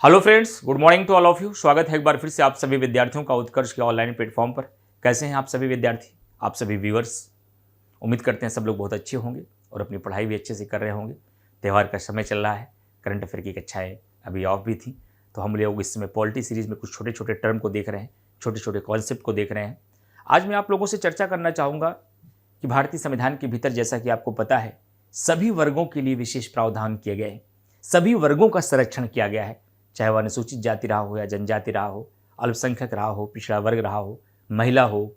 Hello friends, good morning to all of you. स्वागत है एक बार फिर से आप सभी विद्यार्थियों का उत्कर्ष के ऑनलाइन प्लेटफॉर्म पर। कैसे हैं आप सभी विद्यार्थी, आप सभी व्यूअर्स? उम्मीद करते हैं सब लोग बहुत अच्छे होंगे और अपनी पढ़ाई भी अच्छे से कर रहे होंगे। त्यौहार का समय चल रहा है, करंट अफेयर की कक्षाएँ अभी ऑफ भी थी, तो हम लोग इस समय पॉलिटी सीरीज़ में कुछ छोटे छोटे टर्म को देख रहे हैं, छोटे छोटे कॉन्सेप्ट को देख रहे हैं। आज मैं आप लोगों से चर्चा करना चाहूँगा कि भारतीय संविधान के भीतर, जैसा कि आपको पता है, सभी वर्गों के लिए विशेष प्रावधान किए गए हैं। सभी वर्गों का संरक्षण किया गया है, चाहे वह अनुसूचित जाति रहा हो या जनजाति रहा हो, अल्पसंख्यक रहा हो, पिछड़ा वर्ग रहा हो, महिला हो,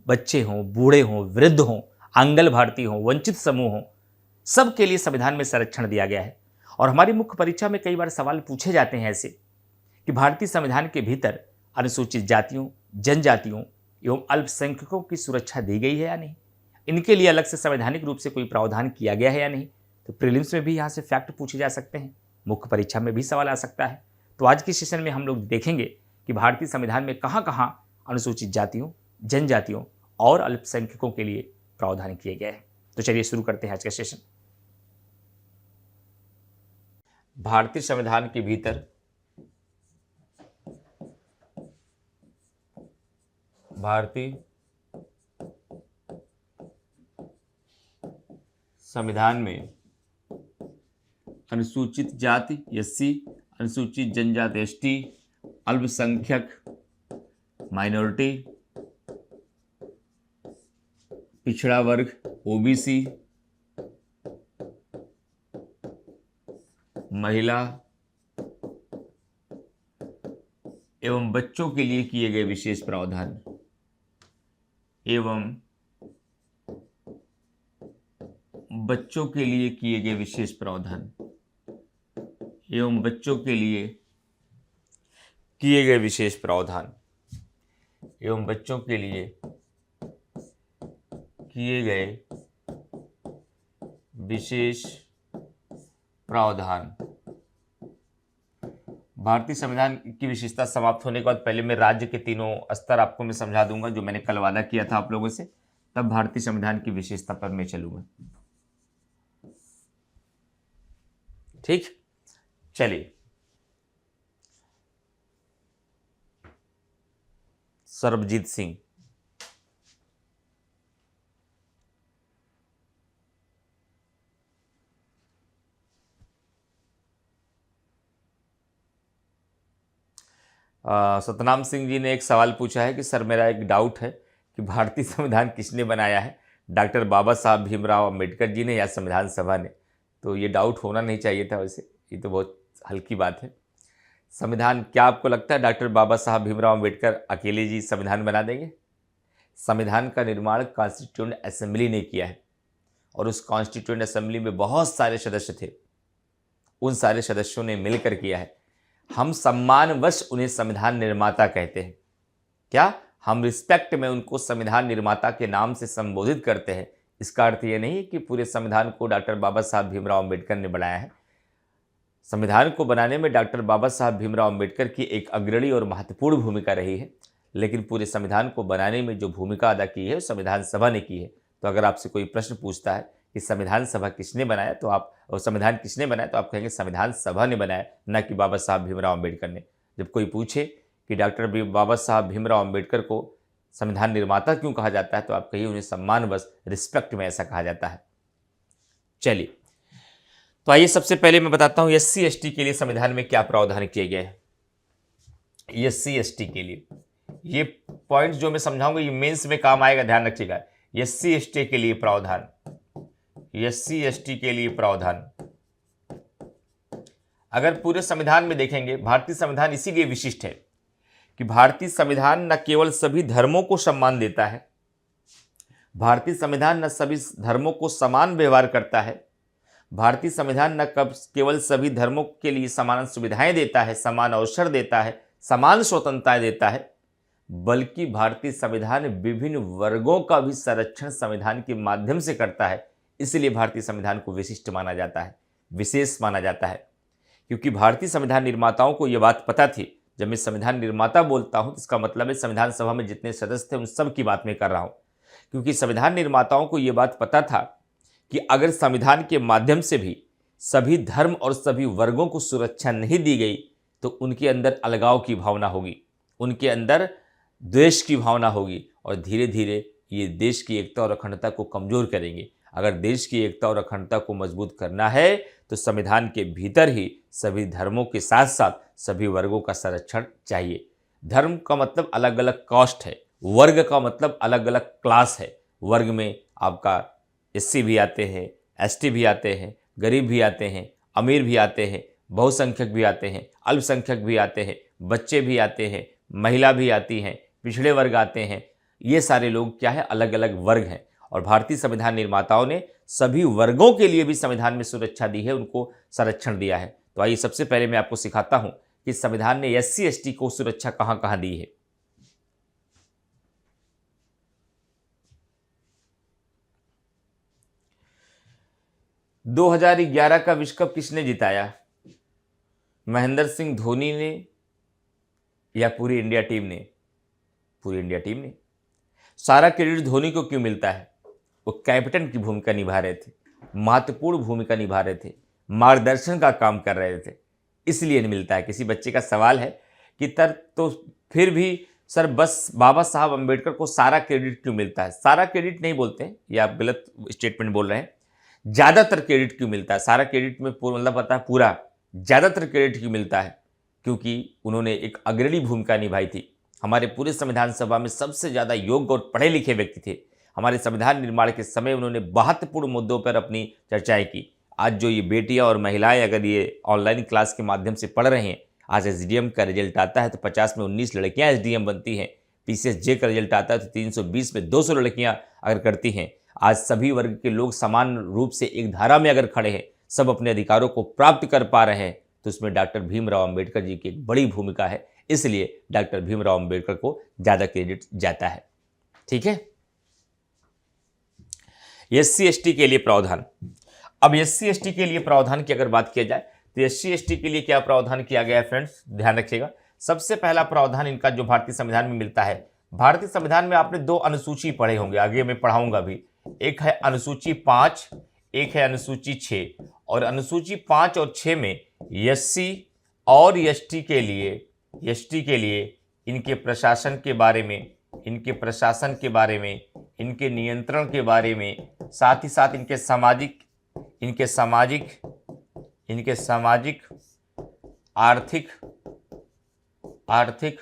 बच्चे हों, बूढ़े हों, वृद्ध हों, आंगल भारतीय हों, वंचित समूह हों, सबके लिए संविधान में संरक्षण दिया गया है। और हमारी मुख्य परीक्षा में कई बार सवाल पूछे जाते हैं ऐसे कि भारतीय संविधान के भीतर अनुसूचित जातियों, जनजातियों एवं अल्पसंख्यकों की सुरक्षा दी गई है या नहीं, इनके लिए अलग से संवैधानिक रूप से कोई प्रावधान किया गया है या नहीं। तो प्रीलिम्स में भी यहाँ से फैक्ट पूछे जा सकते हैं, मुख्य परीक्षा में भी सवाल आ सकता है। तो आज के सेशन में हम लोग देखेंगे कि भारतीय संविधान में कहाँ कहाँ अनुसूचित जातियों, जनजातियों और अल्पसंख्यकों के लिए प्रावधान किए गए हैं। तो चलिए शुरू करते हैं आज का सेशन। भारतीय संविधान के भीतर भारतीय संविधान में अनुसूचित जाति एससी, अनुसूचित जनजाति एसटी, अल्पसंख्यक माइनॉरिटी, पिछड़ा वर्ग ओबीसी, महिला एवं बच्चों के लिए किए गए विशेष प्रावधान एवं बच्चों के लिए किए गए विशेष प्रावधान एवं बच्चों के लिए किए गए विशेष प्रावधान एवं बच्चों के लिए किए गए विशेष प्रावधान। भारतीय संविधान की विशेषता समाप्त होने के बाद पहले मैं राज्य के तीनों स्तर आपको मैं समझा दूंगा, जो मैंने कल वादा किया था आप लोगों से, तब भारतीय संविधान की विशेषता पर मैं चलूंगा। ठीक, चलिए। सरबजीत सिंह, सतनाम सिंह जी ने एक सवाल पूछा है कि सर मेरा एक डाउट है कि भारतीय संविधान किसने बनाया है, डॉक्टर बाबा साहब भीमराव अंबेडकर जी ने या संविधान सभा ने। तो ये डाउट होना नहीं चाहिए था, वैसे ये तो बहुत हल्की बात है। संविधान, क्या आपको लगता है डॉक्टर बाबा साहब भीमराव अंबेडकर अकेले जी संविधान बना देंगे? संविधान का निर्माण कॉन्स्टिट्यूएंट असेंबली ने किया है और उस कॉन्स्टिट्यूएंट असेंबली में बहुत सारे सदस्य थे, उन सारे सदस्यों ने मिलकर किया है। हम सम्मानवश उन्हें संविधान निर्माता कहते हैं। क्या हम रिस्पेक्ट में उनको संविधान निर्माता के नाम से संबोधित करते हैं। इसका अर्थ ये नहीं कि पूरे संविधान को डॉक्टर बाबा साहब भीमराव अंबेडकर ने बनाया है। संविधान को बनाने में डॉक्टर बाबा साहब भीमराव अंबेडकर की एक अग्रणी और महत्वपूर्ण भूमिका रही है, लेकिन पूरे संविधान को बनाने में जो भूमिका अदा की है संविधान सभा ने की है। तो अगर आपसे कोई प्रश्न पूछता है कि संविधान सभा किसने बनाया, तो आप, और संविधान किसने बनाया, तो आप कहेंगे संविधान सभा ने बनाया, न कि बाबा साहब भीमराव अंबेडकर ने। जब कोई पूछे कि डॉक्टर बाबा साहब भीमराव अंबेडकर को संविधान निर्माता क्यों कहा जाता है, तो आप कहिए उन्हें सम्मानवश, रिस्पेक्ट में ऐसा कहा जाता है। चलिए, तो आइए सबसे पहले मैं बताता हूं एससी एसटी के लिए संविधान में क्या प्रावधान किए गए हैं। एससी एसटी के लिए ये पॉइंट जो मैं समझाऊंगा ये मेंस में काम आएगा, ध्यान रखिएगा। एससी एसटी के लिए प्रावधान, एससी एसटी के लिए प्रावधान। अगर पूरे संविधान में देखेंगे, भारतीय संविधान इसीलिए विशिष्ट है कि भारतीय संविधान न केवल सभी धर्मों को सम्मान देता है, भारतीय संविधान न सभी धर्मों को समान व्यवहार करता है, भारतीय संविधान न केवल सभी धर्मों के लिए समान सुविधाएं देता है, समान अवसर देता है, समान स्वतंत्रता देता है, बल्कि भारतीय संविधान विभिन्न वर्गों का भी संरक्षण संविधान के माध्यम से करता है। इसलिए भारतीय संविधान को विशिष्ट माना जाता है, विशेष माना जाता है, क्योंकि भारतीय संविधान निर्माताओं को यह बात पता थी। जब मैं संविधान निर्माता बोलता हूं तो इसका मतलब है संविधान सभा में जितने सदस्य थे उन सब की बात मैं कर रहा हूं, क्योंकि संविधान निर्माताओं को यह बात पता था कि अगर संविधान के माध्यम से भी सभी धर्म और सभी वर्गों को सुरक्षा नहीं दी गई तो उनके अंदर अलगाव की भावना होगी, उनके अंदर द्वेष की भावना होगी और धीरे धीरे ये देश की एकता और अखंडता को कमज़ोर करेंगे। अगर देश की एकता और अखंडता को मजबूत करना है तो संविधान के भीतर ही सभी धर्मों के साथ साथ सभी वर्गों का संरक्षण चाहिए। धर्म का मतलब अलग अलग कास्ट है, वर्ग का मतलब अलग अलग क्लास है। वर्ग में आपका एससी भी आते हैं, एसटी भी आते हैं, गरीब भी आते हैं, अमीर भी आते हैं, बहुसंख्यक भी आते हैं, अल्पसंख्यक भी आते हैं, बच्चे भी आते हैं, महिला भी आती हैं, पिछड़े वर्ग आते हैं। ये सारे लोग क्या है, अलग अलग वर्ग हैं। और भारतीय संविधान निर्माताओं ने सभी वर्गों के लिए भी संविधान में सुरक्षा दी है, उनको संरक्षण दिया है। तो आइए सबसे पहले मैं आपको सिखाता हूं कि संविधान ने एससी एसटी को सुरक्षा कहां कहां दी है। – 2011 का विश्व कप किसने जिताया? महेंद्र सिंह धोनी ने या पूरी इंडिया टीम ने? पूरी इंडिया टीम ने। सारा क्रेडिट धोनी को क्यों मिलता है? वो कैप्टन की भूमिका निभा रहे थे, महत्वपूर्ण भूमिका निभा रहे थे, मार्गदर्शन का काम कर रहे थे, इसलिए नहीं मिलता है। किसी बच्चे का सवाल है कि तो फिर भी सर बस बाबा साहब अम्बेडकर को सारा क्रेडिट क्यों मिलता है? सारा क्रेडिट नहीं बोलते हैं, ये आप गलत स्टेटमेंट बोल रहे हैं। ज़्यादातर क्रेडिट क्यों मिलता है? सारा क्रेडिट में मतलब पता है पूरा, ज़्यादातर क्रेडिट क्यों मिलता है? क्योंकि उन्होंने एक अग्रणी भूमिका निभाई थी। हमारे पूरे संविधान सभा में सबसे ज़्यादा योग्य और पढ़े लिखे व्यक्ति थे। हमारे संविधान निर्माण के समय उन्होंने महत्वपूर्ण मुद्दों पर अपनी चर्चाएं की। आज जो ये बेटियां और महिलाएं अगर ये ऑनलाइन क्लास के माध्यम से पढ़ रहे हैं, आज एसडीएम का रिजल्ट आता है तो 50 में 19 लड़कियां एसडीएम बनती हैं। पीसीएसजे का रिजल्ट आता है तो 320 में 200 लड़कियां अगर करती हैं। आज सभी वर्ग के लोग समान रूप से एक धारा में अगर खड़े हैं, सब अपने अधिकारों को प्राप्त कर पा रहे हैं, तो उसमें डॉक्टर भीमराव अंबेडकर जी की एक बड़ी भूमिका है। इसलिए डॉक्टर भीमराव अंबेडकर को ज़्यादा क्रेडिट जाता है। ठीक है। एससी एसटी के लिए प्रावधान। अब एससी एसटी के लिए प्रावधान की अगर बात किया जाए तो एससी एसटी के लिए क्या प्रावधान किया गया है फ्रेंड्स, ध्यान रखिएगा। सबसे पहला प्रावधान इनका जो भारतीय संविधान में मिलता है, भारतीय संविधान में आपने दो अनुसूची पढ़े होंगे, आगे मैं पढ़ाऊंगा भी। एक है अनुसूची 5, एक है अनुसूची 6। और अनुसूची 5 और 6 में एससी और एसटी के लिए इनके प्रशासन के बारे में, इनके नियंत्रण के बारे में, साथ ही साथ इनके सामाजिक, आर्थिक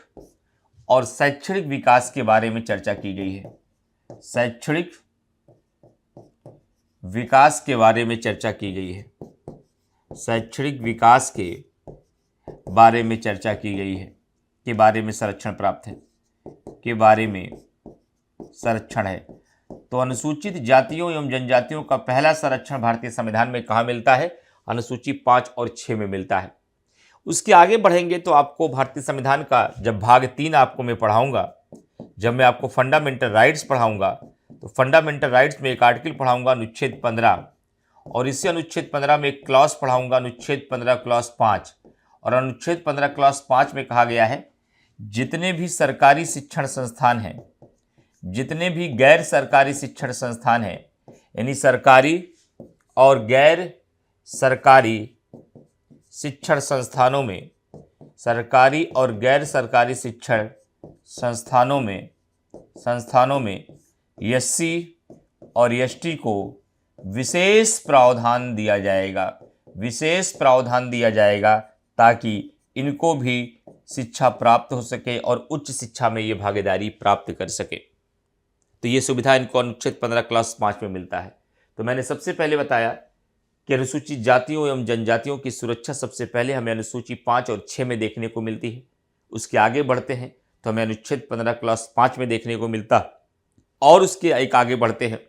और शैक्षणिक विकास के बारे में चर्चा की गई है। शैक्षणिक विकास के बारे में चर्चा की गई है। शैक्षणिक विकास के बारे में चर्चा की गई है, के बारे में संरक्षण प्राप्त है, के बारे में संरक्षण है। तो अनुसूचित जातियों एवं जनजातियों का पहला संरक्षण भारतीय संविधान में कहाँ मिलता है? अनुसूची 5 और 6 में मिलता है। उसके आगे बढ़ेंगे तो आपको भारतीय संविधान का जब भाग 3 आपको मैं पढ़ाऊंगा, जब मैं आपको फंडामेंटल राइट्स पढ़ाऊंगा, तो फंडामेंटल राइट्स में एक आर्टिकल पढ़ाऊंगा अनुच्छेद 15, और इसी अनुच्छेद 15 में एक क्लॉज पढ़ाऊंगा अनुच्छेद 15 क्लॉज 5। और अनुच्छेद 15 क्लॉज 5 में कहा गया है जितने भी सरकारी शिक्षण संस्थान हैं, जितने भी गैर सरकारी शिक्षण संस्थान हैं, यानी सरकारी और गैर सरकारी शिक्षण संस्थानों में, सरकारी और गैर सरकारी शिक्षण संस्थानों में एससी और एसटी को विशेष प्रावधान दिया जाएगा, ताकि इनको भी शिक्षा प्राप्त हो सके और उच्च शिक्षा में ये भागीदारी प्राप्त कर सके। तो ये सुविधा इनको अनुच्छेद 15 क्लास 5 में मिलता है। तो मैंने सबसे पहले बताया कि अनुसूचित जातियों एवं जनजातियों की सुरक्षा सबसे पहले हमें अनुसूची 5 और 6 में देखने को मिलती है। उसके आगे बढ़ते हैं तो हमें अनुच्छेद 15 क्लास 5 में देखने को मिलता, और उसके एक आगे बढ़ते हैं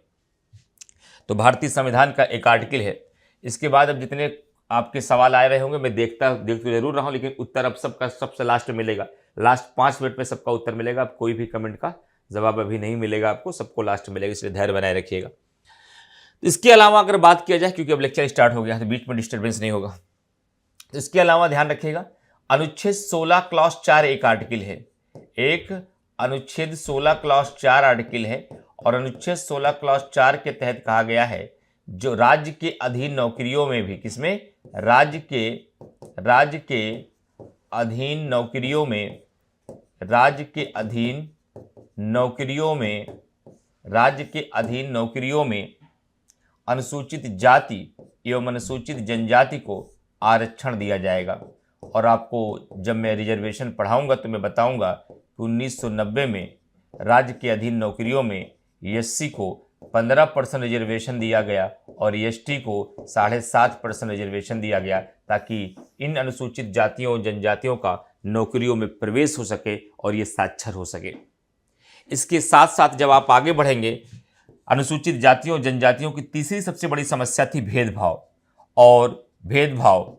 तो भारतीय संविधान का एक आर्टिकल है। इसके बाद अब जितने आपके सवाल आए रहे होंगे, मैं देखते जरूर रहा हूँ, लेकिन उत्तर अब सबका सबसे लास्ट में मिलेगा। लास्ट 5 मिनट में सबका उत्तर मिलेगा। अब कोई भी कमेंट का जवाब अभी नहीं मिलेगा आपको, सबको लास्ट में मिलेगा, इसलिए धैर्य बनाए रखिएगा। इसके अलावा अगर बात किया जाए, क्योंकि अब लेक्चर स्टार्ट हो गया तो बीच में डिस्टर्बेंस नहीं होगा, तो इसके अलावा ध्यान रखिएगा अनुच्छेद 16 क्लॉज 4 एक आर्टिकल है, एक अनुच्छेद 16 क्लॉज 4 आर्टिकल है। और अनुच्छेद 16 क्लॉज 4 के तहत कहा गया है जो राज्य के अधीन नौकरियों में भी, किसमें? राज्य के अधीन नौकरियों में राज्य के अधीन नौकरियों में अनुसूचित जाति एवं अनुसूचित जनजाति को आरक्षण दिया जाएगा। और आपको जब मैं रिजर्वेशन पढ़ाऊंगा तो मैं बताऊंगा कि 1990 में राज्य के अधीन नौकरियों में एससी को 15% रिजर्वेशन दिया गया और एसटी को 7.5% रिजर्वेशन दिया गया, ताकि इन अनुसूचित जातियों और जनजातियों का नौकरियों में प्रवेश हो सके और ये साक्षर हो सके। इसके साथ साथ जब आप आगे बढ़ेंगे, अनुसूचित जातियों और जनजातियों की तीसरी सबसे बड़ी समस्या थी भेदभाव। और भेदभाव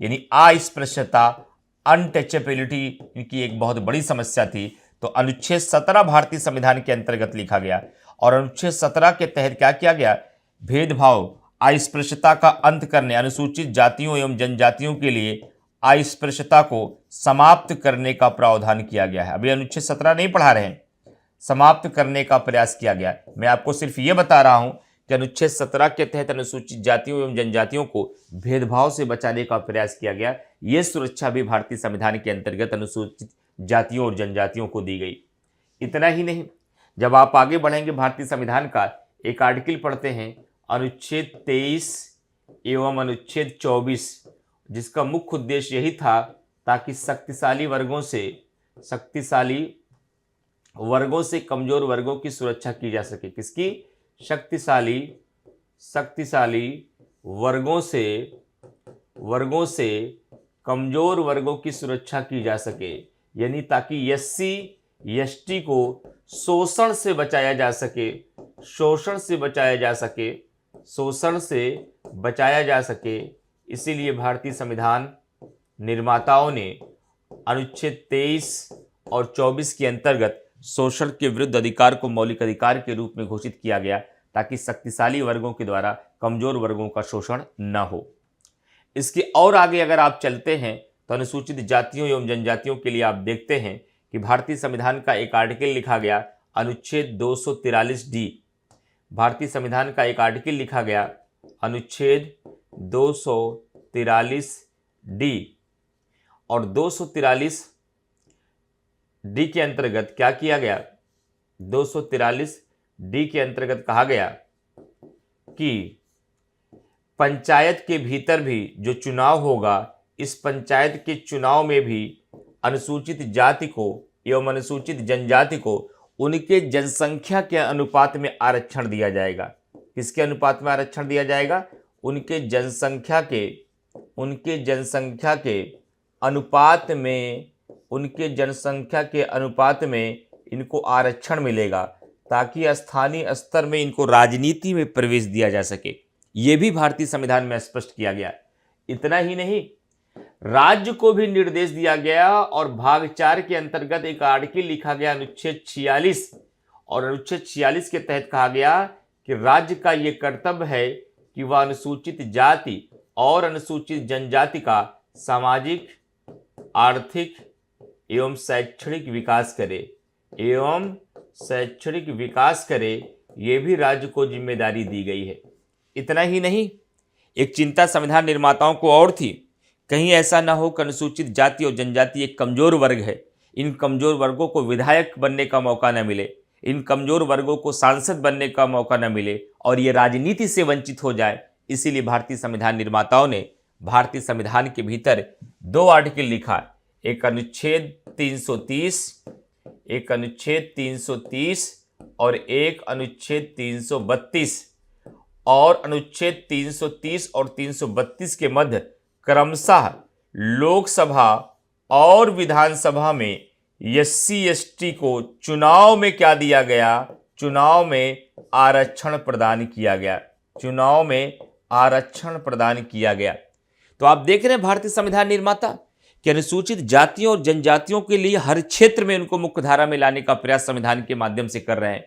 यानी अस्पृश्यता, अनटचेबिलिटी इनकी एक बहुत बड़ी समस्या थी। तो अनुच्छेद 17 भारतीय संविधान के अंतर्गत लिखा गया और अनुच्छेद 17 के तहत क्या किया गया, भेदभाव, अस्पृश्यता का अंत करने, अनुसूचित जातियों एवं जनजातियों के लिए अस्पृश्यता को समाप्त करने का प्रावधान किया गया है। अभी अनुच्छेद 17 नहीं पढ़ा रहे हैं, समाप्त करने का प्रयास किया गया। मैं आपको सिर्फ ये बता रहा हूं कि अनुच्छेद 17 के तहत अनुसूचित जातियों एवं जनजातियों को भेदभाव से बचाने का प्रयास किया गया। ये सुरक्षा भी भारतीय संविधान के अंतर्गत अनुसूचित जातियों और जनजातियों को दी गई। इतना ही नहीं, जब आप आगे बढ़ेंगे भारतीय संविधान का एक आर्टिकल पढ़ते हैं, अनुच्छेद 23 एवं अनुच्छेद 24, जिसका मुख्य उद्देश्य यही था ताकि शक्तिशाली वर्गों से कमजोर वर्गों की सुरक्षा की जा सके। किसकी? शक्तिशाली वर्गों से कमजोर वर्गों की सुरक्षा की जा सके, यानी ताकि एससी एसटी को शोषण से बचाया जा सके। इसीलिए भारतीय संविधान निर्माताओं ने अनुच्छेद 23 और 24 के अंतर्गत शोषण के विरुद्ध अधिकार को मौलिक अधिकार के रूप में घोषित किया गया, ताकि शक्तिशाली वर्गों के द्वारा कमजोर वर्गों का शोषण न हो। इसके और आगे अगर आप चलते हैं तो अनुसूचित जातियों एवं जनजातियों के लिए आप देखते हैं कि भारतीय संविधान का एक आर्टिकल लिखा गया, अनुच्छेद 243D। भारतीय संविधान का एक आर्टिकल लिखा गया, अनुच्छेद 243D। और 243D के अंतर्गत क्या किया गया? 243D के अंतर्गत कहा गया कि पंचायत के भीतर भी जो चुनाव होगा, इस पंचायत के चुनाव में भी अनुसूचित जाति को एवं अनुसूचित जनजाति को उनके जनसंख्या के अनुपात में आरक्षण दिया जाएगा। किसके अनुपात में आरक्षण दिया जाएगा? उनके जनसंख्या के अनुपात में इनको आरक्षण मिलेगा, ताकि स्थानीय स्तर में इनको राजनीति में प्रवेश दिया जा सके। ये भी भारतीय संविधान में स्पष्ट किया गया। इतना ही नहीं, राज्य को भी निर्देश दिया गया और भाग 4 के अंतर्गत एक आर्टिकल लिखा गया, अनुच्छेद 46। और अनुच्छेद 46 के तहत कहा गया कि राज्य का ये कर्तव्य है कि वह अनुसूचित जाति और अनुसूचित जनजाति का सामाजिक, आर्थिक एवं शैक्षणिक विकास करे। ये भी राज्य को जिम्मेदारी दी गई है। इतना ही नहीं, एक चिंता संविधान निर्माताओं को और थी, कहीं ऐसा ना हो कि अनुसूचित जाति और जनजाति एक कमजोर वर्ग है, इन कमजोर वर्गों को विधायक बनने का मौका न मिले, इन कमजोर वर्गों को सांसद बनने का मौका न मिले और ये राजनीति से वंचित हो जाए। इसीलिए भारतीय संविधान निर्माताओं ने भारतीय संविधान के भीतर 2 आर्टिकल लिखा, एक अनुच्छेद 330 और एक अनुच्छेद 332। और अनुच्छेद 330 और 332 के मध्य क्रमशः लोकसभा और विधानसभा में एससी एसटी को चुनाव में क्या दिया गया? चुनाव में आरक्षण प्रदान किया गया। तो आप देख रहे हैं भारतीय संविधान निर्माता कि अनुसूचित जातियों और जनजातियों के लिए हर क्षेत्र में उनको मुख्य धारा में लाने का प्रयास संविधान के माध्यम से कर रहे हैं।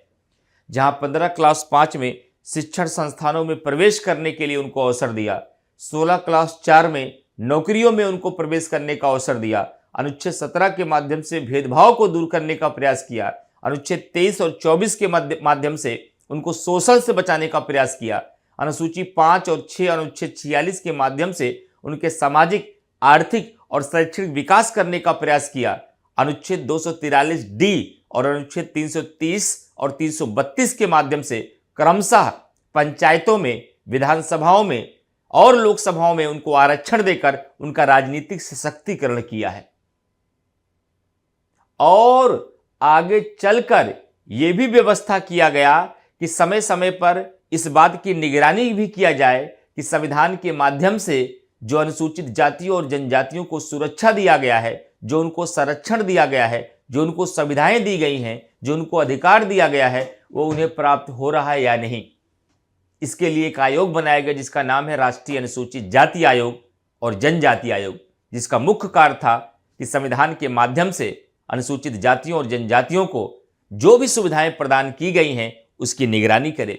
जहां 15 क्लास 5 में शिक्षण संस्थानों में प्रवेश करने के लिए उनको अवसर दिया, 16 क्लास 4 में नौकरियों में उनको प्रवेश करने का अवसर दिया, अनुच्छेद 17 के माध्यम से भेदभाव को दूर करने का प्रयास किया, अनुच्छेद 23 और 24 के माध्यम से उनको शोषण से बचाने का प्रयास किया, अनुसूची 5 और 6 अनुच्छेद 46 के माध्यम से उनके सामाजिक, आर्थिक और शैक्षणिक विकास करने का प्रयास किया। अनुच्छेद 243 डी और अनुच्छेद 330 और 332 के माध्यम से क्रमशः पंचायतों में, विधानसभाओं में और लोकसभाओं में उनको आरक्षण देकर उनका राजनीतिक सशक्तिकरण किया है। और आगे चलकर यह भी व्यवस्था किया गया कि समय समय पर इस बात की निगरानी भी किया जाए कि संविधान के माध्यम से जो अनुसूचित जातियों और जनजातियों को सुरक्षा दिया गया है, जो उनको संरक्षण दिया गया है, जो उनको सुविधाएं दी गई हैं, जो उनको अधिकार दिया गया है, वो उन्हें प्राप्त हो रहा है या नहीं। इसके लिए एक आयोग बनाया गया जिसका नाम है राष्ट्रीय अनुसूचित जाति आयोग और जनजाति आयोग, जिसका मुख्य कार्य था कि संविधान के माध्यम से अनुसूचित जातियों और जनजातियों को जो भी सुविधाएं प्रदान की गई हैं उसकी निगरानी करे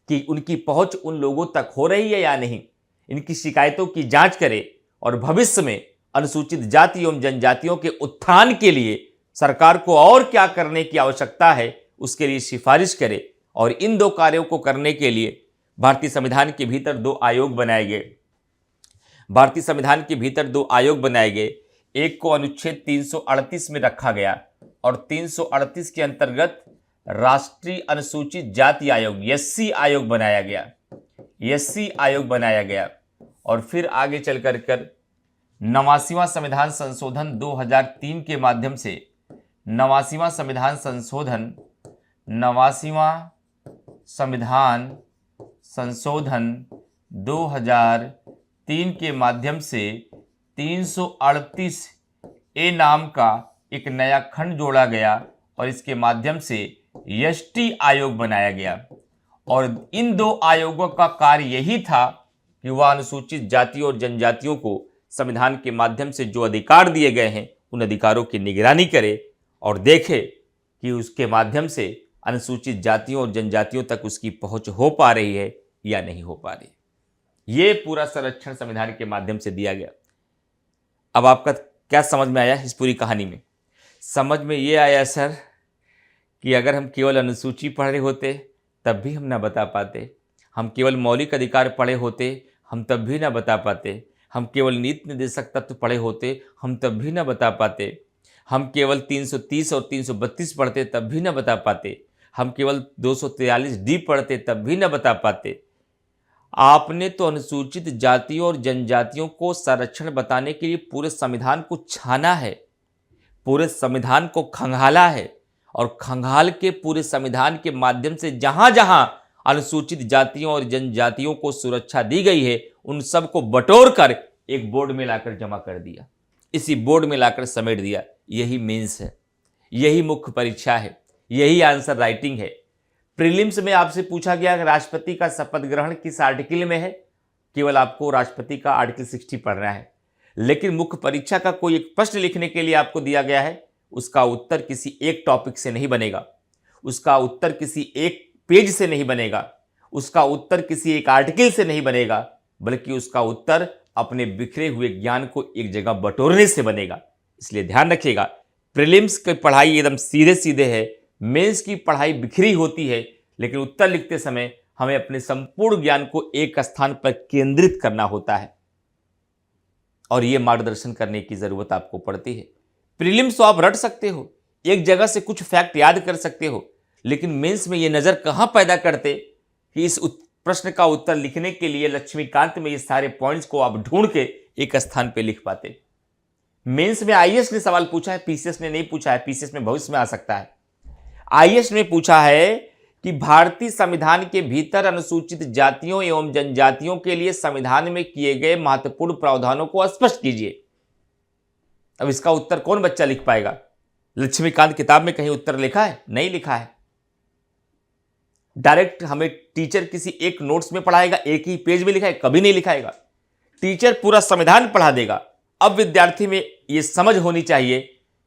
कि उनकी पहुंच उन लोगों तक हो रही है या नहीं, इनकी शिकायतों की जांच करे और भविष्य में अनुसूचित जाति एवं जनजातियों के उत्थान के लिए सरकार को और क्या करने की आवश्यकता है उसके लिए सिफारिश करे। और इन दो कार्यों को करने के लिए भारतीय संविधान के भीतर दो आयोग बनाए गए। भारतीय संविधान के भीतर दो आयोग बनाए गए। एक को अनुच्छेद 338 में रखा गया और 338 के अंतर्गत राष्ट्रीय अनुसूचित जाति आयोग एससी आयोग बनाया गया। एससी आयोग बनाया गया और फिर आगे चल कर 89वां संविधान संशोधन 2003 के माध्यम से 89वां संविधान संशोधन 2003 के माध्यम से 338 ए नाम का एक नया खंड जोड़ा गया और इसके माध्यम से एसटी आयोग बनाया गया। और इन दो आयोगों का कार्य यही था कि वह अनुसूचित जातियों और जनजातियों को संविधान के माध्यम से जो अधिकार दिए गए हैं उन अधिकारों की निगरानी करे और देखे कि उसके माध्यम से अनुसूचित जातियों और जनजातियों तक उसकी पहुंच हो पा रही है या नहीं हो पा रही। ये पूरा संरक्षण संविधान के माध्यम से दिया गया। अब आपका क्या समझ में आया इस पूरी कहानी में? समझ में ये आया सर कि अगर हम केवल अनुसूची पढ़ रहे होते तब भी हम ना बता पाते, हम केवल मौलिक अधिकार पढ़े होते हम तब भी ना बता पाते, हम केवल नीति निर्देशक तत्व पढ़े होते हम तब भी ना बता पाते, हम केवल 330 और 332 पढ़ते तब भी ना बता पाते, हम केवल 243 डी पढ़ते तब भी ना बता पाते। आपने तो अनुसूचित जातियों और जनजातियों को संरक्षण बताने के लिए पूरे संविधान को छाना है, पूरे संविधान को खंगाला है और खंगाल के पूरे संविधान के माध्यम से जहां जहां अनुसूचित जातियों और जनजातियों को सुरक्षा दी गई है उन सब को बटोर कर एक बोर्ड में लाकर जमा कर दिया, इसी बोर्ड में लाकर समेट दिया। यही मेंस है, यही मुख्य परीक्षा है, यही आंसर राइटिंग है। प्रीलिम्स में आपसे पूछा गया कि राष्ट्रपति का शपथ ग्रहण किस आर्टिकल में है, केवल आपको राष्ट्रपति का आर्टिकल 60 पढ़ना है। लेकिन मुख्य परीक्षा का कोई एक प्रश्न लिखने के लिए आपको दिया गया है, उसका उत्तर किसी एक टॉपिक से नहीं बनेगा, उसका उत्तर किसी एक पेज से नहीं बनेगा, उसका उत्तर किसी एक आर्टिकल से नहीं बनेगा, बल्कि उसका उत्तर अपने बिखरे हुए ज्ञान को एक जगह बटोरने से बनेगा। इसलिए ध्यान रखिएगा, प्रीलिम्स की पढ़ाई एकदम सीधे सीधे है, मेंस की पढ़ाई बिखरी होती है, लेकिन उत्तर लिखते समय हमें अपने संपूर्ण ज्ञान को एक स्थान पर केंद्रित करना होता है और यह मार्गदर्शन करने की जरूरत आपको पड़ती है। प्रीलिम्स तो आप रट सकते हो, एक जगह से कुछ फैक्ट याद कर सकते हो, लेकिन मेंस में ये नजर कहां पैदा करते कि इस प्रश्न का उत्तर लिखने के लिए लक्ष्मीकांत में ये सारे पॉइंट्स को आप ढूंढ के एक स्थान पे लिख पाते। मेंस में आईएएस ने सवाल पूछा है, पीसीएस ने नहीं पूछा है, पीसीएस में भविष्य में आ सकता है। आईएएस ने पूछा है कि भारतीय संविधान के भीतर अनुसूचित जातियों एवं जनजातियों के लिए संविधान में किए गए महत्वपूर्ण प्रावधानों को स्पष्ट कीजिए। अब इसका उत्तर कौन बच्चा लिख पाएगा? लक्ष्मीकांत किताब में कहीं उत्तर लिखा है? नहीं लिखा है। डायरेक्ट हमें टीचर किसी एक नोट्स में पढ़ाएगा, एक ही पेज में लिखा है? कभी नहीं लिखाएगा। टीचर पूरा संविधान पढ़ा देगा। अब विद्यार्थी में यह समझ होनी चाहिए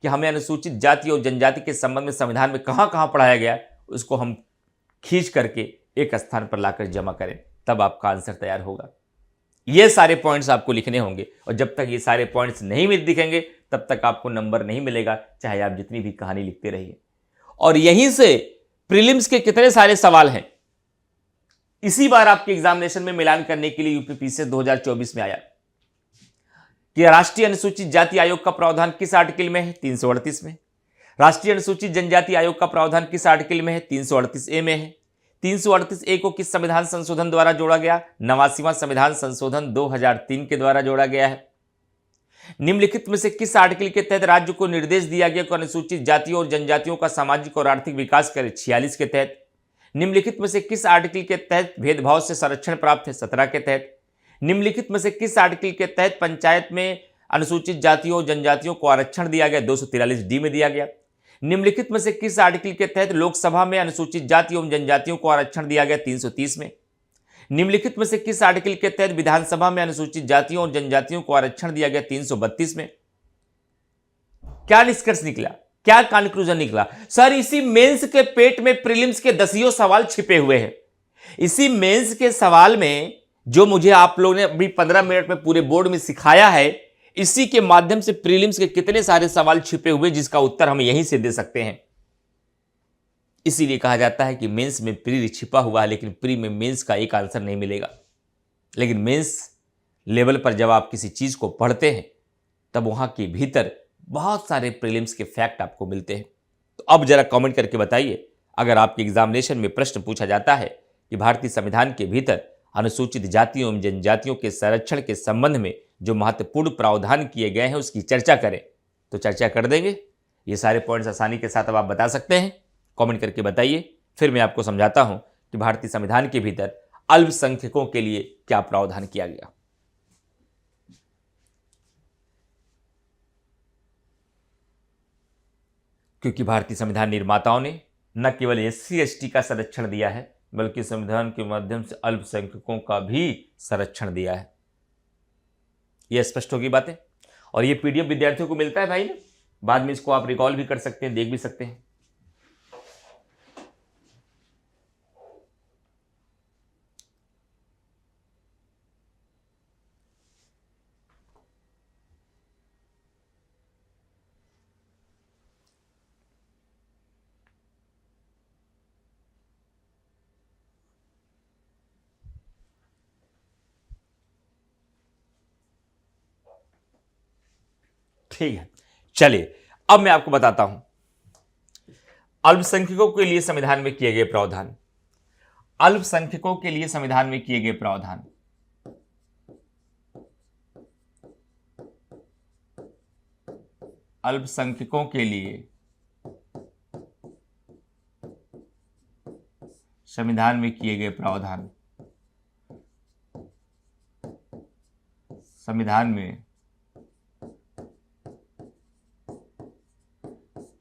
कि हमें अनुसूचित जाति और जनजाति के संबंध में संविधान में कहां कहां पढ़ाया गया, उसको हम खींच करके एक स्थान पर लाकर जमा करें, तब आपका आंसर तैयार होगा। ये सारे पॉइंट्स आपको लिखने होंगे और जब तक ये सारे पॉइंट्स नहीं दिखेंगे तब तक आपको नंबर नहीं मिलेगा, चाहे आप जितनी भी कहानी लिखते रहिए। और यहीं से प्रीलिम्स के कितने सारे सवाल हैं, इसी बार आपके एग्जामिनेशन में मिलान करने के लिए यूपीपीसीएस 2024 में आया। कि राष्ट्रीय अनुसूचित जाति आयोग का प्रावधान किस आर्टिकल में है? 338 में। राष्ट्रीय अनुसूचित जनजाति आयोग का प्रावधान किस आर्टिकल में है? 338A में है। 338A को किस संविधान संशोधन द्वारा जोड़ा गया? 89वां संविधान संशोधन 2003 के द्वारा जोड़ा गया है। निम्नलिखित में से किस आर्टिकल के तहत राज्य को निर्देश दिया गया कि अनुसूचित जातियों और जनजातियों का सामाजिक और आर्थिक विकास करे? 46 के तहत। निम्नलिखित में से किस आर्टिकल के तहत भेदभाव से संरक्षण प्राप्त है? 17 के तहत। निम्नलिखित में से किस आर्टिकल के तहत पंचायत में अनुसूचित जातियों और जनजातियों को आरक्षण दिया गया? 243D में दिया गया। निम्नलिखित में से किस आर्टिकल के तहत लोकसभा में अनुसूचित जाति एवं जनजातियों को आरक्षण दिया गया? 330 में। निम्नलिखित में से किस आर्टिकल के तहत विधानसभा में अनुसूचित जातियों और जनजातियों को आरक्षण दिया गया? 332 में। क्या निष्कर्ष निकला? क्या कंक्लूजन निकला? सर, इसी मेंस के पेट में प्रीलिम्स के दसियों सवाल छिपे हुए हैं। इसी मेंस के सवाल में जो मुझे आप लोगों ने अभी 15 मिनट में पूरे बोर्ड में सिखाया है, इसी के माध्यम से प्रीलिम्स के कितने सारे सवाल छिपे हुए जिसका उत्तर हम यहीं से दे सकते हैं। इसीलिए कहा जाता है कि मेंस में प्री छिपा हुआ है, लेकिन प्री में मेंस का एक आंसर नहीं मिलेगा। लेकिन मेंस लेवल पर जब आप किसी चीज को पढ़ते हैं तब वहां के भीतर बहुत सारे प्रीलिम्स के फैक्ट आपको मिलते हैं। तो अब जरा कमेंट करके बताइए, अगर आपके एग्जामिनेशन में प्रश्न पूछा जाता है कि भारतीय संविधान के भीतर अनुसूचित जातियों एवं जनजातियों के संरक्षण के संबंध में जो महत्वपूर्ण प्रावधान किए गए हैं उसकी चर्चा करें, तो चर्चा कर देंगे। ये सारे पॉइंट्स आसानी के साथ अब आप बता सकते हैं। कमेंट करके बताइए, फिर मैं आपको समझाता हूं कि भारतीय संविधान के भीतर अल्पसंख्यकों के लिए क्या प्रावधान किया गया। क्योंकि भारतीय संविधान निर्माताओं ने न केवल SC/ST का संरक्षण दिया है, बल्कि संविधान के माध्यम से अल्पसंख्यकों का भी संरक्षण दिया है। यह स्पष्ट होगी बातें। और ये PDF विद्यार्थियों को मिलता है भाई ना, बाद में इसको आप रिकॉल भी कर सकते हैं, देख भी सकते हैं। ठीक है, चलिए अब मैं आपको बताता हूं अल्पसंख्यकों के लिए संविधान में किए गए प्रावधान। अल्पसंख्यकों के लिए संविधान में किए गए प्रावधान। अल्पसंख्यकों के लिए संविधान में किए गए प्रावधान। संविधान में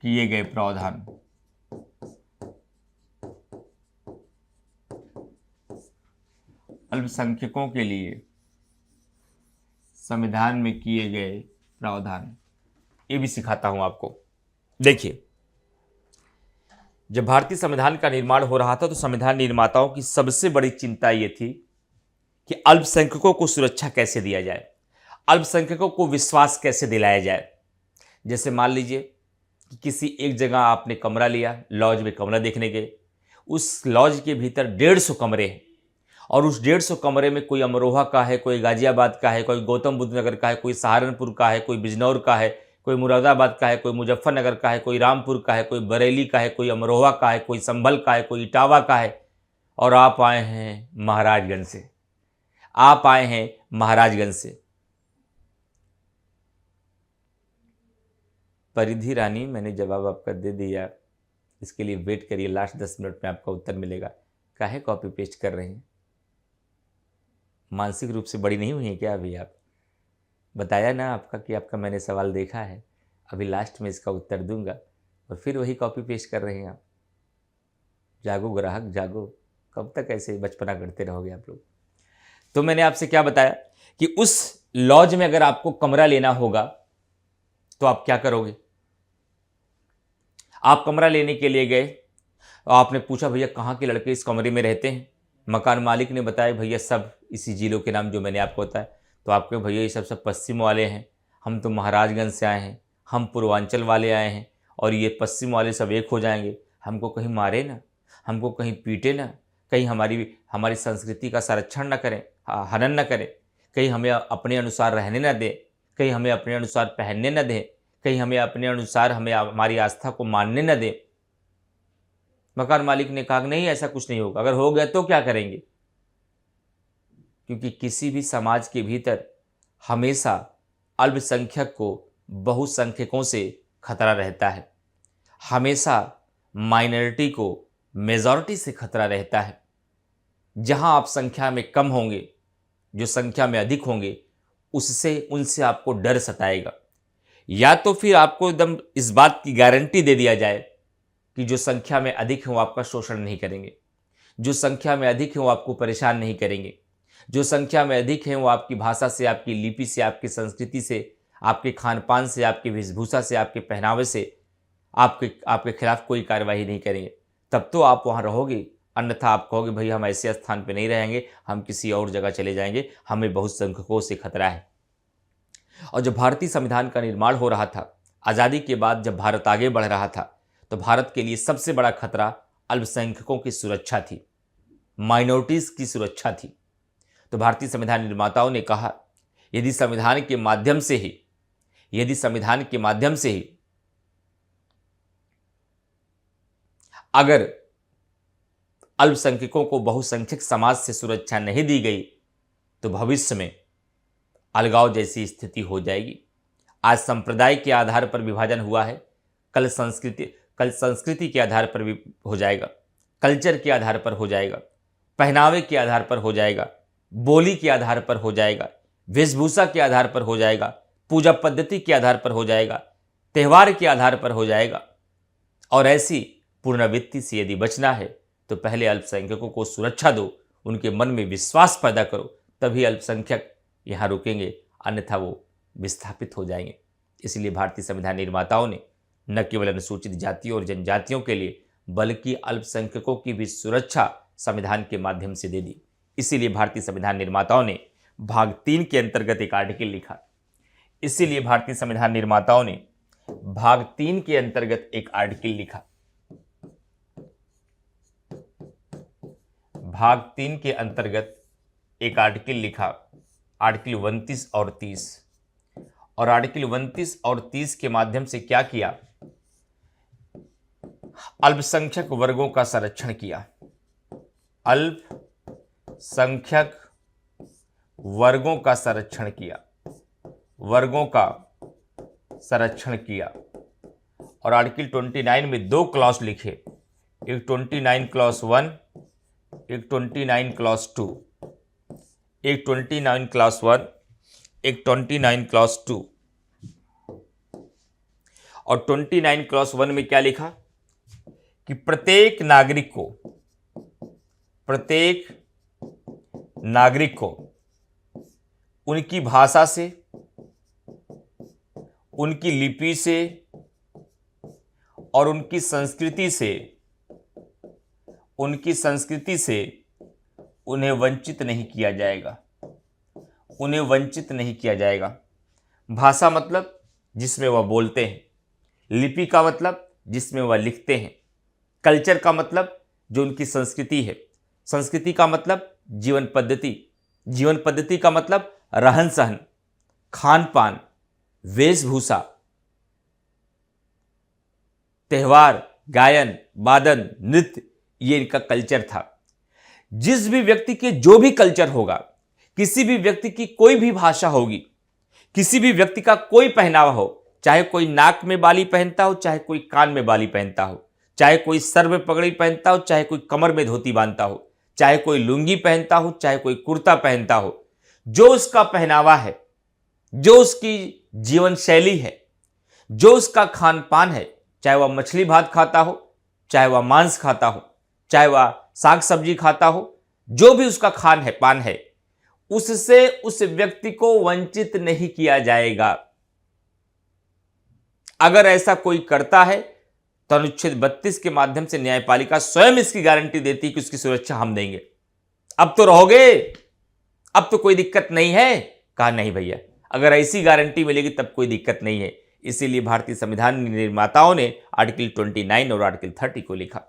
किए गए प्रावधान। अल्पसंख्यकों के लिए संविधान में किए गए प्रावधान, ये भी सिखाता हूं आपको। देखिए, जब भारतीय संविधान का निर्माण हो रहा था तो संविधान निर्माताओं की सबसे बड़ी चिंता ये थी कि अल्पसंख्यकों को सुरक्षा कैसे दिया जाए, अल्पसंख्यकों को विश्वास कैसे दिलाया जाए। जैसे मान लीजिए कि किसी एक जगह आपने कमरा लिया, लॉज में कमरा देखने गए, उस लॉज के भीतर 150 कमरे हैं और उस 150 कमरे में कोई अमरोहा का है, कोई गाजियाबाद का है, कोई गौतम बुद्ध नगर का है, कोई सहारनपुर का है, कोई बिजनौर का है, कोई मुरादाबाद का है, कोई मुजफ्फरनगर का है, कोई रामपुर का है, कोई बरेली का है, कोई अमरोहा का है, कोई संभल का है, कोई इटावा का है, और आप आए हैं महाराजगंज से। आप आए हैं महाराजगंज से। परिधि रानी, मैंने जवाब आपका दे दिया, इसके लिए वेट करिए, लास्ट 10 मिनट में आपका उत्तर मिलेगा। काहे कॉपी पेस्ट कर रहे हैं? मानसिक रूप से बड़ी नहीं हुई है क्या अभी आप? बताया ना आपका कि आपका मैंने सवाल देखा है, अभी लास्ट में इसका उत्तर दूंगा और फिर वही कॉपी पेस्ट कर रहे हैं आप। जागो ग्राहक जागो, कब तक ऐसे बचपना करते रहोगे आप लोग? तो मैंने आपसे क्या बताया कि उस लॉज में अगर आपको कमरा लेना होगा तो आप क्या करोगे? आप कमरा लेने के लिए गए, आपने पूछा भैया कहाँ के लड़के इस कमरे में रहते हैं? मकान मालिक ने बताया भैया सब इसी जिलों के नाम जो मैंने आपको बताया। तो आपके भैया ये सब पश्चिम वाले हैं, हम तो महाराजगंज से आए हैं, हम पूर्वांचल वाले आए हैं और ये पश्चिम वाले सब एक हो जाएंगे, हमको कहीं मारे ना, हमको कहीं पीटे ना, कहीं हमारी संस्कृति का संरक्षण न करें, हनन न करें, कहीं हमें अपने अनुसार रहने ना दे, कहीं हमें अपने अनुसार पहनने न दें, कहीं हमें अपने अनुसार हमें हमारी आस्था को मानने न दें। मकान मालिक ने कहा कि नहीं, ऐसा कुछ नहीं होगा। अगर हो गया तो क्या करेंगे? क्योंकि किसी भी समाज के भीतर हमेशा अल्पसंख्यक को बहुसंख्यकों से खतरा रहता है, हमेशा माइनॉरिटी को मेजॉरिटी से खतरा रहता है। जहां आप संख्या में कम होंगे, जो संख्या में अधिक होंगे, उनसे आपको डर सताएगा। या तो फिर आपको एकदम इस बात की गारंटी दे दिया जाए कि जो संख्या में अधिक है वो आपका शोषण नहीं करेंगे, जो संख्या में अधिक है वो आपको परेशान नहीं करेंगे, जो संख्या में अधिक है वो आपकी भाषा से, आपकी लिपि से, आपकी संस्कृति से, आपके खान पान से, आपकी वेशभूषा से, आपके पहनावे से आपके खिलाफ कोई कार्रवाई नहीं करेंगे। तब तो आप वहाँ रहोगे, अन्यथा आप कहोगे भाई हम ऐसे स्थान पे नहीं रहेंगे, हम किसी और जगह चले जाएंगे, हमें बहुसंख्यकों से खतरा है। और जब भारतीय संविधान का निर्माण हो रहा था, आज़ादी के बाद जब भारत आगे बढ़ रहा था, तो भारत के लिए सबसे बड़ा खतरा अल्पसंख्यकों की सुरक्षा थी, माइनॉरिटीज़ की सुरक्षा थी। तो भारतीय संविधान निर्माताओं ने कहा यदि संविधान के माध्यम से ही अगर अल्पसंख्यकों को बहुसंख्यक समाज से सुरक्षा नहीं दी गई तो भविष्य में अलगाव जैसी स्थिति हो जाएगी। आज संप्रदाय के आधार पर विभाजन हुआ है, कल संस्कृति के आधार पर भी हो जाएगा, कल्चर के आधार पर हो जाएगा, पहनावे के आधार पर हो जाएगा, बोली के आधार पर हो जाएगा, वेशभूषा के आधार पर हो जाएगा, पूजा पद्धति के आधार पर हो जाएगा, त्यौहार के आधार पर हो जाएगा। और ऐसी पुनरावृत्ति से यदि बचना है तो पहले अल्पसंख्यकों को सुरक्षा दो, उनके मन में विश्वास पैदा करो, तभी अल्पसंख्यक यहाँ रुकेंगे, अन्यथा वो विस्थापित हो जाएंगे। इसलिए भारतीय संविधान निर्माताओं ने न केवल अनुसूचित जातियों और जनजातियों के लिए बल्कि अल्पसंख्यकों की भी सुरक्षा संविधान के माध्यम से दे दी। इसीलिए भारतीय संविधान निर्माताओं ने भाग 3 के अंतर्गत एक आर्टिकल लिखा। इसीलिए भारतीय संविधान निर्माताओं ने भाग 3 के अंतर्गत एक आर्टिकल लिखा। भाग 3 के अंतर्गत एक आर्टिकल लिखा, आर्टिकल 29 और 30। और आर्टिकल 29 और 30 के माध्यम से क्या किया? अल्पसंख्यक वर्गों का संरक्षण किया। अल्पसंख्यक वर्गों का संरक्षण किया, वर्गों का संरक्षण किया। और आर्टिकल 29 में 2 क्लॉज लिखे, एक 29 क्लॉज 1, एक 29 क्लॉज 2, एक 29 क्लॉज 1, एक 29 क्लॉज 2। और 29 क्लॉज 1 में क्या लिखा कि प्रत्येक नागरिक को उनकी भाषा से, उनकी लिपि से और उनकी संस्कृति से उन्हें वंचित नहीं किया जाएगा, उन्हें वंचित नहीं किया जाएगा। भाषा मतलब जिसमें वह बोलते हैं, लिपि का मतलब जिसमें वह लिखते हैं, कल्चर का मतलब जो उनकी संस्कृति है, संस्कृति का मतलब जीवन पद्धति, जीवन पद्धति का मतलब रहन सहन, खान पान, वेशभूषा, त्यौहार, गायन, वादन, नृत्य, ये इनका कल्चर था। जिस भी व्यक्ति के जो भी कल्चर होगा, किसी भी व्यक्ति की कोई भी भाषा होगी, किसी भी व्यक्ति का कोई पहनावा हो, चाहे कोई नाक में बाली पहनता हो, चाहे कोई कान में बाली पहनता हो, चाहे कोई सर में पगड़ी पहनता हो, चाहे कोई कमर में धोती बांधता हो, चाहे कोई लुंगी पहनता हो, चाहे कोई कुर्ता पहनता हो, जो उसका पहनावा है, जो उसकी जीवन शैली है, जो उसका खान पान है, चाहे वह मछली भात खाता हो, चाहे वह मांस खाता हो, चाहे वह साग सब्जी खाता हो, जो भी उसका खान है पान है, उससे उस व्यक्ति को वंचित नहीं किया जाएगा। अगर ऐसा कोई करता है तो अनुच्छेद 32 के माध्यम से न्यायपालिका स्वयं इसकी गारंटी देती है कि उसकी सुरक्षा हम देंगे। अब तो रहोगे, अब तो कोई दिक्कत नहीं है। कहा नहीं भैया, अगर ऐसी गारंटी मिलेगी तब कोई दिक्कत नहीं है। इसीलिए भारतीय संविधान निर्माताओं ने आर्टिकल 29 और आर्टिकल 30 को लिखा।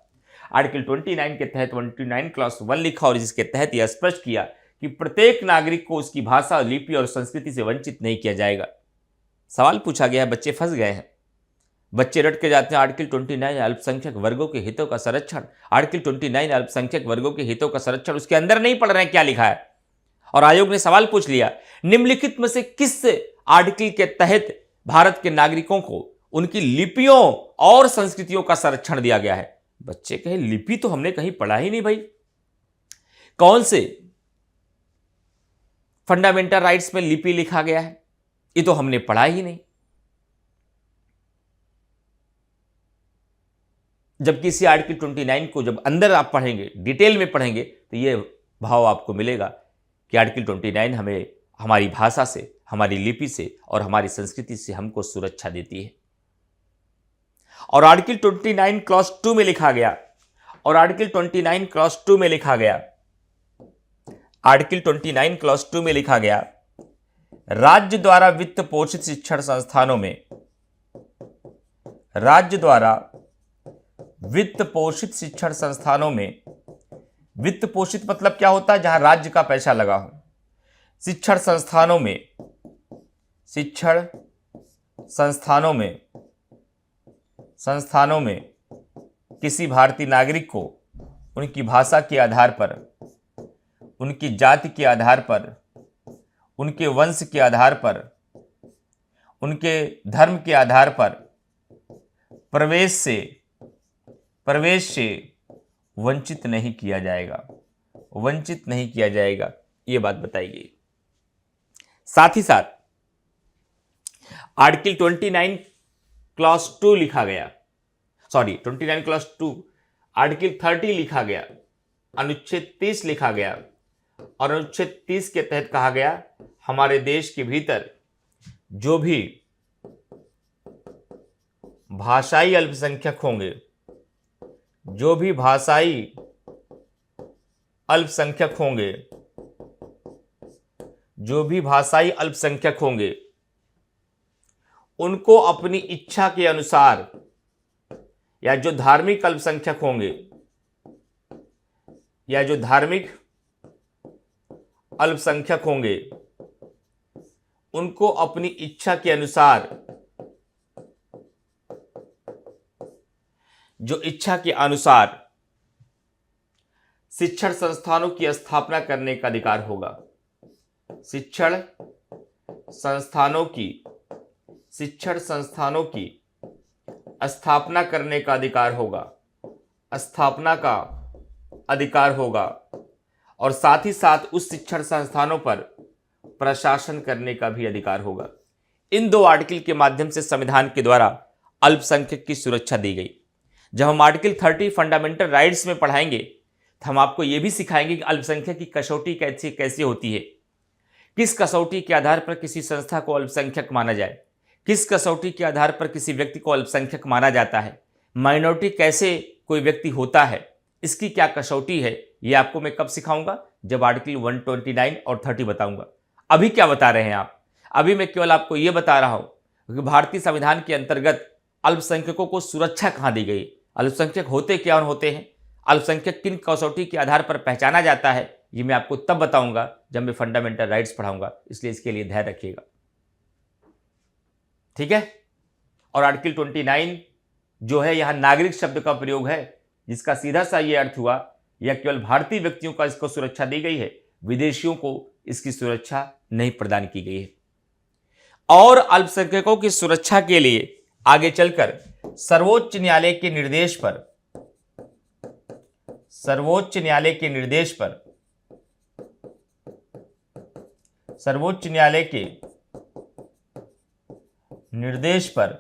आर्टिकल 29 के तहत 29 क्लॉज 1 लिखा और जिसके तहत यह स्पष्ट किया कि प्रत्येक नागरिक को उसकी भाषा, लिपि और संस्कृति से वंचित नहीं किया जाएगा। सवाल पूछा गया है, बच्चे फंस गए हैं। बच्चे रट के जाते हैं आर्टिकल 29 अल्पसंख्यक वर्गों के हितों का संरक्षण, आर्टिकल 29 अल्पसंख्यक वर्गों के हितों का संरक्षण, उसके अंदर नहीं पढ़ रहे हैं क्या लिखा है। और आयोग ने सवाल पूछ लिया, निम्नलिखित में से किस आर्टिकल के तहत भारत के नागरिकों को उनकी लिपियों और संस्कृतियों का संरक्षण दिया गया है। बच्चे कहे लिपि तो हमने कहीं पढ़ा ही नहीं भाई, कौन से फंडामेंटल राइट्स में लिपि लिखा गया है, ये तो हमने पढ़ा ही नहीं। जबकि इसी आर्टिकल 29 को जब अंदर आप पढ़ेंगे, डिटेल में पढ़ेंगे, तो ये भाव आपको मिलेगा कि आर्टिकल 29 हमें हमारी भाषा से, हमारी लिपि से और हमारी संस्कृति से हमको सुरक्षा देती है। और आर्टिकल 29 क्लॉज 2 में लिखा गया, और आर्टिकल 29 क्लॉज 2 में लिखा गया, आर्टिकल 29 क्लॉज 2 में लिखा गया, राज्य द्वारा वित्त पोषित शिक्षण संस्थानों में, राज्य द्वारा वित्त पोषित शिक्षण संस्थानों में, वित्त पोषित मतलब क्या होता है, जहां राज्य का पैसा लगा हो, शिक्षण संस्थानों में, शिक्षण संस्थानों में किसी भारतीय नागरिक को उनकी भाषा के आधार पर, उनकी जाति के आधार पर, उनके वंश के आधार पर, उनके धर्म के आधार पर प्रवेश से वंचित नहीं किया जाएगा, वंचित नहीं किया जाएगा, यह बात बताई गई। साथ ही साथ आर्टिकल 29 क्लॉज 2 लिखा गया, 29 क्लॉज 2, आर्टिकल 30 लिखा गया, अनुच्छेद 30 लिखा गया, और अनुच्छेद 30 के तहत कहा गया हमारे देश के भीतर जो भी भाषाई अल्पसंख्यक होंगे, जो भी भाषाई अल्पसंख्यक होंगे, जो भी भाषाई अल्पसंख्यक होंगे, उनको अपनी इच्छा के अनुसार, या जो धार्मिक अल्पसंख्यक होंगे, या जो धार्मिक अल्पसंख्यक होंगे, उनको अपनी इच्छा के अनुसार, जो इच्छा के अनुसार शिक्षण संस्थानों की स्थापना करने का अधिकार होगा, शिक्षण संस्थानों की स्थापना करने का अधिकार होगा, स्थापना का अधिकार होगा, और साथ ही साथ उस शिक्षण संस्थानों पर प्रशासन करने का भी अधिकार होगा। इन दो आर्टिकल के माध्यम से संविधान के द्वारा अल्पसंख्यक की सुरक्षा दी गई। जब हम आर्टिकल 30 फंडामेंटल राइट्स में पढ़ाएंगे तो हम आपको यह भी सिखाएंगे कि अल्पसंख्यक की कसौटी कैसे होती है, किस कसौटी के आधार पर किसी संस्था को अल्पसंख्यक माना जाए, किस कसौटी के आधार पर किसी व्यक्ति को अल्पसंख्यक माना जाता है, माइनॉरिटी कैसे कोई व्यक्ति होता है, इसकी क्या कसौटी है, ये आपको मैं कब सिखाऊंगा, जब आर्टिकल 129 और 30 बताऊंगा। अभी क्या बता रहे हैं आप, अभी मैं केवल आपको यह बता रहा हूं कि भारतीय संविधान के अंतर्गत अल्पसंख्यकों को सुरक्षा कहां दी गई, अल्पसंख्यक होते क्या होते हैं, अल्पसंख्यक किन कसौटी के आधार पर पहचाना जाता है, ये मैं आपको तब बताऊंगा जब मैं फंडामेंटल राइट्स पढ़ाऊंगा, इसलिए इसके लिए धैर्य रखिएगा, ठीक है। और आर्टिकल 29 जो है, यहां नागरिक शब्द का प्रयोग है, जिसका सीधा सा यह अर्थ हुआ यह केवल भारतीय व्यक्तियों का इसको सुरक्षा दी गई है, विदेशियों को इसकी सुरक्षा नहीं प्रदान की गई है। और अल्पसंख्यकों की सुरक्षा के लिए आगे चलकर सर्वोच्च न्यायालय के निर्देश पर, सर्वोच्च न्यायालय के निर्देश पर, सर्वोच्च न्यायालय के निर्देश पर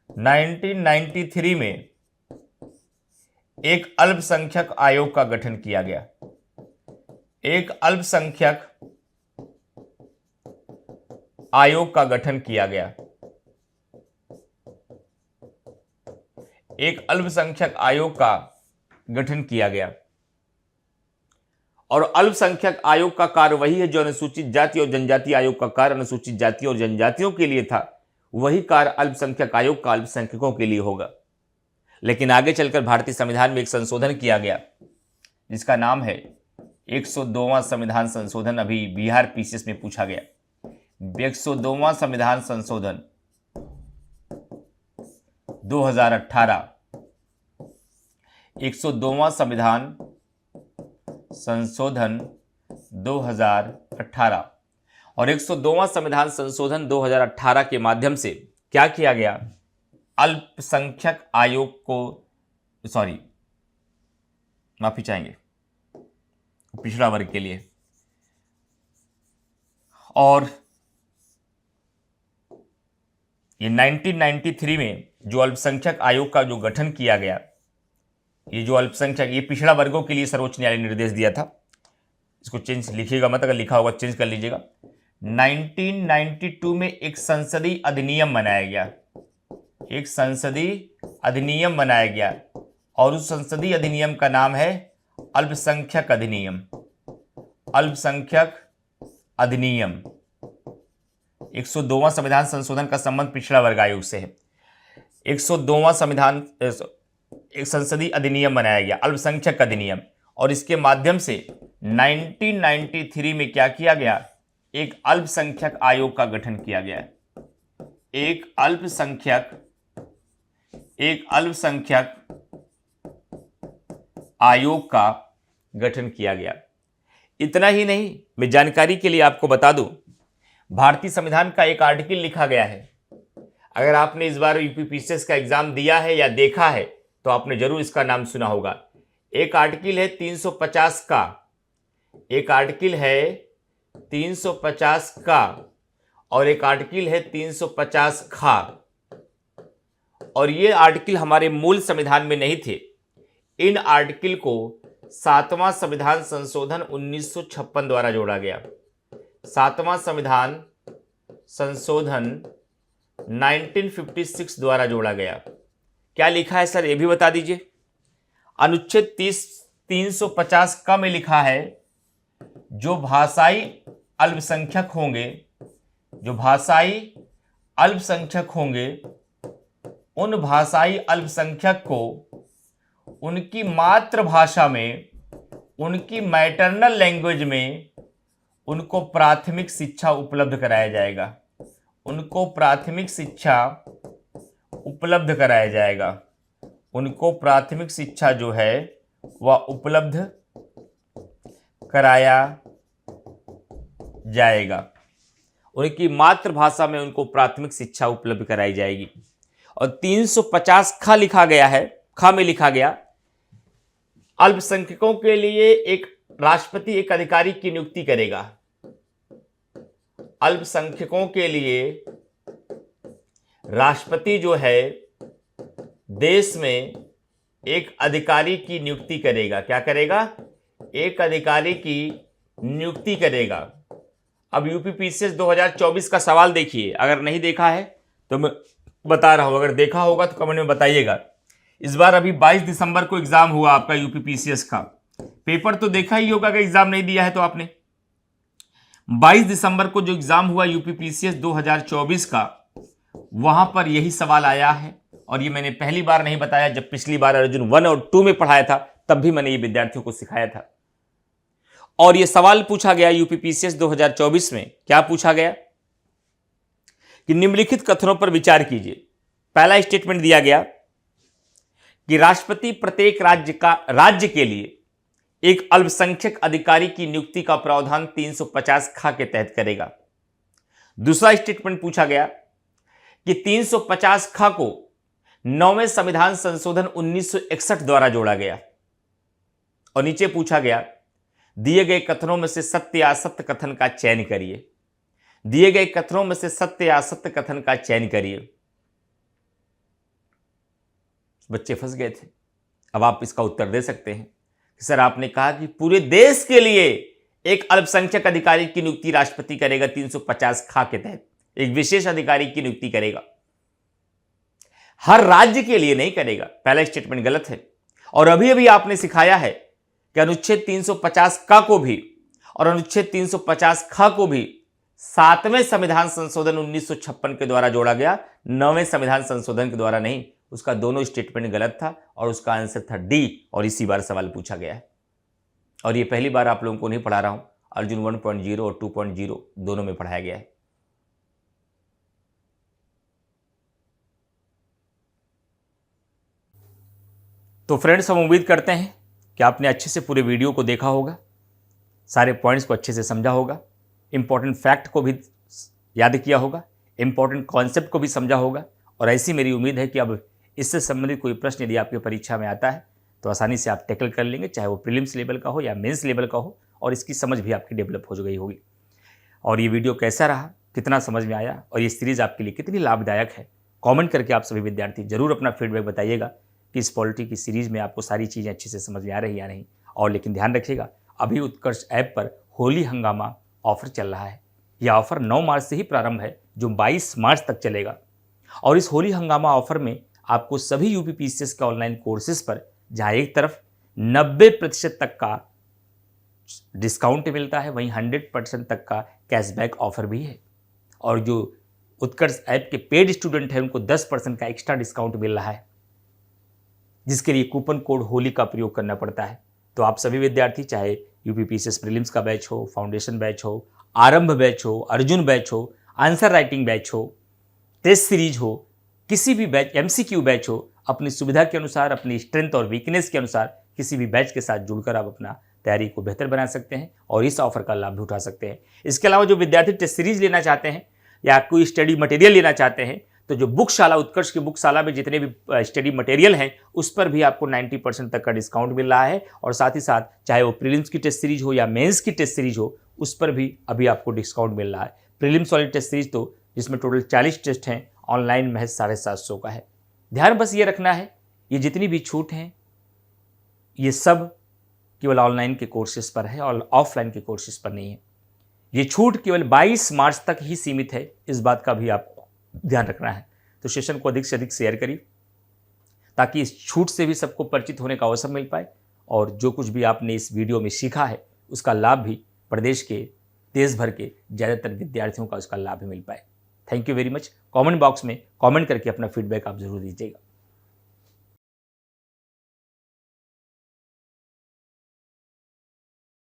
1993 में एक अल्पसंख्यक आयोग का गठन किया गया। एक अल्पसंख्यक आयोग का गठन किया गया, एक अल्पसंख्यक आयोग का गठन किया गया। और अल्पसंख्यक आयोग का कार्य वही है जो अनुसूचित जाति और जनजाति आयोग का कार्य अनुसूचित जाति और जनजातियों के लिए था, वही कार्य अल्पसंख्यक आयोग का अल्पसंख्यकों के लिए होगा। लेकिन आगे चलकर भारतीय संविधान में एक संशोधन किया गया जिसका नाम है 102वां संविधान संशोधन, अभी बिहार पीसीएस में पूछा गया। 102वां संविधान संशोधन 2018, 102वां संविधान संशोधन 2018 और 102वां संविधान संशोधन 2018 के माध्यम से क्या किया गया? अल्पसंख्यक आयोग को, माफी चाहेंगे, पिछड़ा वर्ग के लिए, और ये 1993 में जो अल्पसंख्यक आयोग का जो गठन किया गया, ये जो अल्पसंख्यक, ये पिछड़ा वर्गों के लिए सर्वोच्च न्यायालय ने निर्देश दिया था। इसको चेंज लिखिएगा मत, अगर लिखा होगा चेंज कर लीजिएगा। 1992 में एक संसदीय अधिनियम बनाया गया, एक संसदीय अधिनियम बनाया गया और उस संसदीय अधिनियम का नाम है अल्पसंख्यक अधिनियम। अल्पसंख्यक अधिनियम 102वां संविधान संशोधन का संबंध पिछड़ा वर्ग आयोग से है। 102वां संविधान एक संसदीय अधिनियम बनाया गया, अल्पसंख्यक अधिनियम, और इसके माध्यम से 1993 में क्या किया गया? एक अल्पसंख्यक आयोग का गठन किया गया। एक अल्पसंख्यक आयोग का गठन किया गया। इतना ही नहीं, मैं जानकारी के लिए आपको बता दूं, भारतीय संविधान का एक आर्टिकल लिखा गया है। अगर आपने इस बार यूपीपीसीएस का एग्जाम दिया है या देखा है तो आपने जरूर इसका नाम सुना होगा। एक आर्टिकल है 350 का, एक आर्टिकल है 350 का और एक आर्टिकल है 350 खा, और ये आर्टिकल हमारे मूल संविधान में नहीं थे। इन आर्टिकल को 7वां संविधान संशोधन 1956 द्वारा जोड़ा गया। 7वां संविधान संशोधन 1956 द्वारा जोड़ा गया। क्या लिखा है सर, ये भी बता दीजिए। अनुच्छेद 350 का में लिखा है, जो भाषाई अल्पसंख्यक होंगे, जो भाषाई अल्पसंख्यक होंगे, उन भाषाई अल्पसंख्यक को उनकी मातृभाषा में, उनकी मैटरनल लैंग्वेज में उनको प्राथमिक शिक्षा उपलब्ध कराया जाएगा। उनको प्राथमिक शिक्षा उपलब्ध कराया जाएगा। उनको प्राथमिक शिक्षा जो है वह उपलब्ध कराया जाएगा। उनकी मातृभाषा में उनको प्राथमिक शिक्षा उपलब्ध कराई जाएगी। और 350 खा लिखा गया है, खा में लिखा गया, अल्पसंख्यकों के लिए एक राष्ट्रपति एक अधिकारी की नियुक्ति करेगा। अल्पसंख्यकों के लिए राष्ट्रपति जो है देश में एक अधिकारी की नियुक्ति करेगा। क्या करेगा? एक अधिकारी की नियुक्ति करेगा। अब यूपीपीसीएस 2024 का सवाल देखिए, अगर नहीं देखा है तो मैं बता रहा हूं, अगर देखा होगा तो कमेंट में बताइएगा। इस बार अभी 22 दिसंबर को एग्जाम हुआ आपका यूपीपीसीएस का। पेपर तो देखा ही होगा, अगर एग्जाम नहीं दिया है तो आपने। 22 दिसंबर को जो एग्जाम हुआ यूपीपीसीएस 2024 का, वहां पर यही सवाल आया है। और ये मैंने पहली बार नहीं बताया, जब पिछली बार अर्जुन 1 और 2 में पढ़ाया था तब भी मैंने ये विद्यार्थियों को सिखाया था। और ये सवाल पूछा गया यूपीपीसीएस 2024 में। क्या पूछा गया कि निम्नलिखित कथनों पर विचार कीजिए। पहला स्टेटमेंट दिया गया कि राष्ट्रपति प्रत्येक राज्य के लिए एक अल्पसंख्यक अधिकारी की नियुक्ति का प्रावधान 350 खा के तहत करेगा। दूसरा स्टेटमेंट पूछा गया कि 350 खा को 9वें संविधान संशोधन 1961 द्वारा जोड़ा गया। और नीचे पूछा गया, दिए गए कथनों में से सत्य या असत्य कथन का चयन करिए। दिए गए कथनों में से सत्य या असत्य कथन का चयन करिए। बच्चे फंस गए थे। अब आप इसका उत्तर दे सकते हैं कि सर आपने कहा कि पूरे देश के लिए एक अल्पसंख्यक अधिकारी की नियुक्ति राष्ट्रपति करेगा 350 खा के तहत, एक विशेष अधिकारी की नियुक्ति करेगा, हर राज्य के लिए नहीं करेगा। पहला स्टेटमेंट गलत है। और अभी अभी आपने सिखाया है कि अनुच्छेद 350 का को भी और अनुच्छेद 350 खा को भी 7वें संविधान संशोधन 1956 के द्वारा जोड़ा गया, 9वें संविधान संशोधन के द्वारा नहीं। उसका दोनों स्टेटमेंट गलत था और उसका आंसर था डी, और इसी बार सवाल पूछा गया है। और ये पहली बार आप लोगों को नहीं पढ़ा रहा हूं, अर्जुन 1.0 और 2.0 दोनों में पढ़ाया गया है। तो फ्रेंड्स, हम उम्मीद करते हैं कि आपने अच्छे से पूरे वीडियो को देखा होगा, सारे पॉइंट्स को अच्छे से समझा होगा, इम्पॉर्टेंट फैक्ट को भी याद किया होगा, इम्पॉर्टेंट कॉन्सेप्ट को भी समझा होगा। और ऐसी मेरी उम्मीद है कि अब इससे संबंधित कोई प्रश्न यदि आपकी परीक्षा में आता है तो आसानी से आप टैकल कर लेंगे, चाहे वो प्रीलिम्स लेवल का हो या मेंस लेवल का हो, और इसकी समझ भी आपकी डेवलप हो गई होगी। और ये वीडियो कैसा रहा, कितना समझ में आया और ये सीरीज़ आपके लिए कितनी लाभदायक है, कमेंट करके आप सभी विद्यार्थी जरूर अपना फीडबैक बताइएगा कि इस पॉलिटी की सीरीज़ में आपको सारी चीज़ें अच्छे से समझ में आ रही या नहीं। और लेकिन ध्यान रखिएगा, अभी उत्कर्ष ऐप पर होली हंगामा ऑफर चल रहा है। यह ऑफर 9 मार्च से ही प्रारंभ है, जो 22 मार्च तक चलेगा। और इस होली हंगामा ऑफर में आपको सभी यूपीपीसीएस के ऑनलाइन कोर्सेज पर जहाँ एक तरफ 90% तक का डिस्काउंट मिलता है, वहीं 100% तक का कैशबैक ऑफर भी है। और जो उत्कर्ष ऐप के पेड स्टूडेंट हैं उनको 10% का एक्स्ट्रा डिस्काउंट मिल रहा है, जिसके लिए कूपन कोड होली का प्रयोग करना पड़ता है। तो आप सभी विद्यार्थी, चाहे यूपीपीसीएस प्रीलिम्स का बैच हो, फाउंडेशन बैच हो, आरंभ बैच हो, अर्जुन बैच हो, आंसर राइटिंग बैच हो, टेस्ट सीरीज हो, किसी भी बैच, एमसीक्यू बैच हो, अपनी सुविधा के अनुसार, अपनी स्ट्रेंथ और वीकनेस के अनुसार किसी भी बैच के साथ जुड़कर आप अपना तैयारी को बेहतर बना सकते हैं और इस ऑफर का लाभ भी उठा सकते हैं। इसके अलावा जो विद्यार्थी टेस्ट सीरीज लेना चाहते हैं या कोई स्टडी मटेरियल लेना चाहते हैं, तो जो बुकशाला, उत्कर्ष की बुकशाला में जितने भी स्टडी मटेरियल हैं उस पर भी आपको 90% तक का डिस्काउंट मिल रहा है। और साथ ही साथ चाहे वो प्रीलिम्स की टेस्ट सीरीज हो या मेंस की टेस्ट सीरीज हो, उस पर भी अभी आपको डिस्काउंट मिल रहा है। प्रीलिम्स वाली टेस्ट सीरीज तो जिसमें टोटल 40 टेस्ट हैं, ऑनलाइन महज 750 का है। ध्यान बस ये रखना है, ये जितनी भी छूट हैं ये सब केवल ऑनलाइन के कोर्सेज पर है और ऑफलाइन के कोर्सेज पर नहीं है। ये छूट केवल 22 मार्च तक ही सीमित है, इस बात का भी आपको ध्यान रखना है। तो सेशन को अधिक से अधिक शेयर करिए ताकि इस छूट से भी सबको परिचित होने का अवसर मिल पाए और जो कुछ भी आपने इस वीडियो में सीखा है उसका लाभ भी प्रदेश के, देश भर के ज़्यादातर विद्यार्थियों का उसका लाभ भी मिल पाए। Thank you very much. Comment box में कमेंट करके अपना फीडबैक आप जरूर दीजिएगा।